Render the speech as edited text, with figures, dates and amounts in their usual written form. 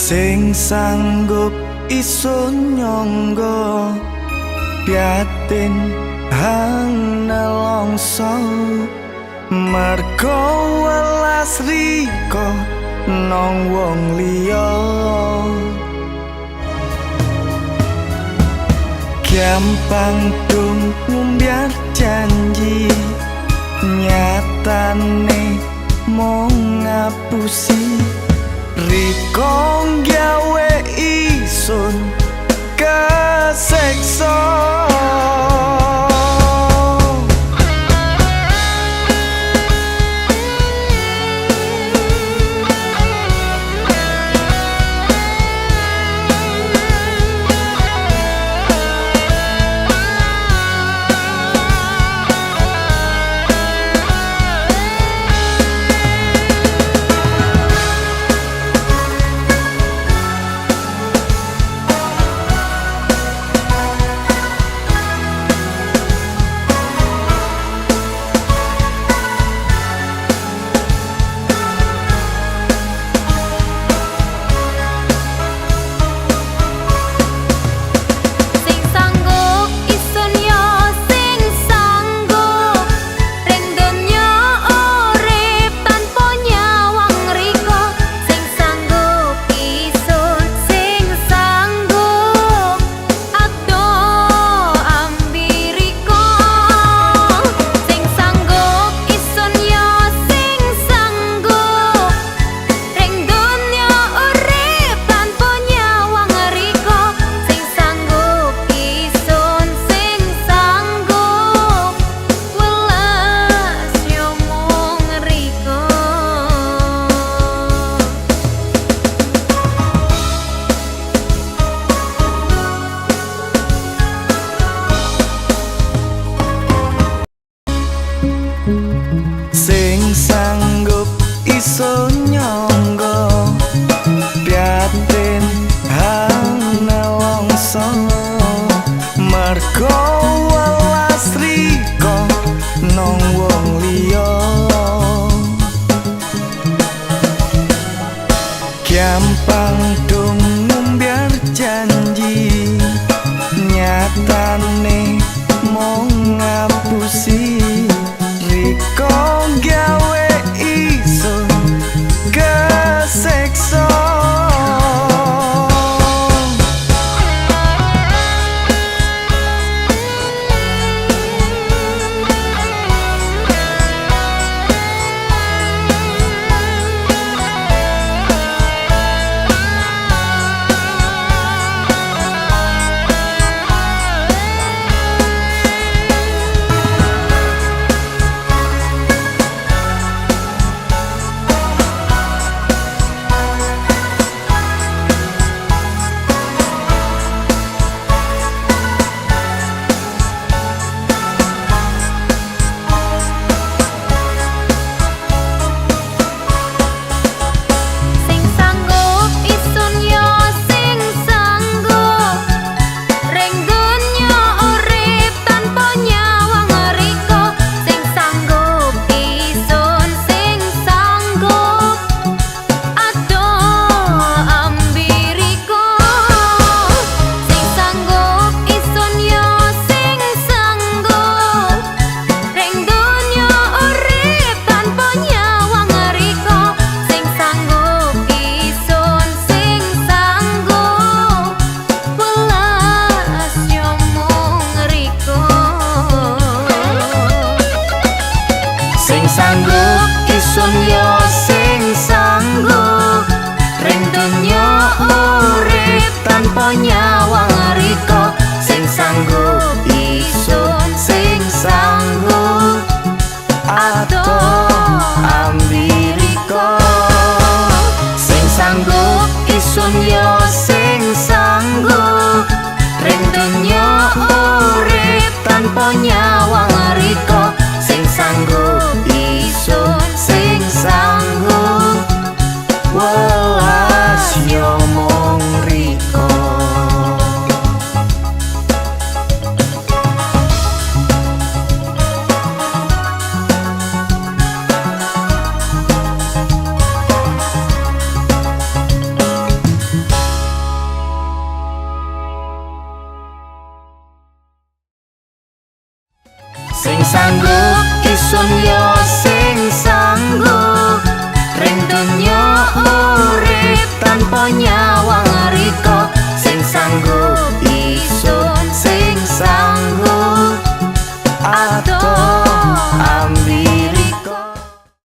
Sing sanggup isun nyangga piatin hang nelongso merga welas riko nang wong liya gampang dong ngumbiar janji nyatane mong ngapusi riko gawe isun kesekso sing sanggup iso nyangga piatin hang nelongso merga welas riko nang wong liya gampang dong ngumbiar janji nyatane mong ngapusi riko gawe isun kesekso sing sanggup isun yo sing sanggup ring dunya urip tanpa nyawang riko sing sanggup isun sing sanggup ato ambiriko sing sanggup isun yo sing sanggup ring dunya urip tanpa nyawang riko sing sanggup sing sanggup welas yo mong riko donya urip tanpa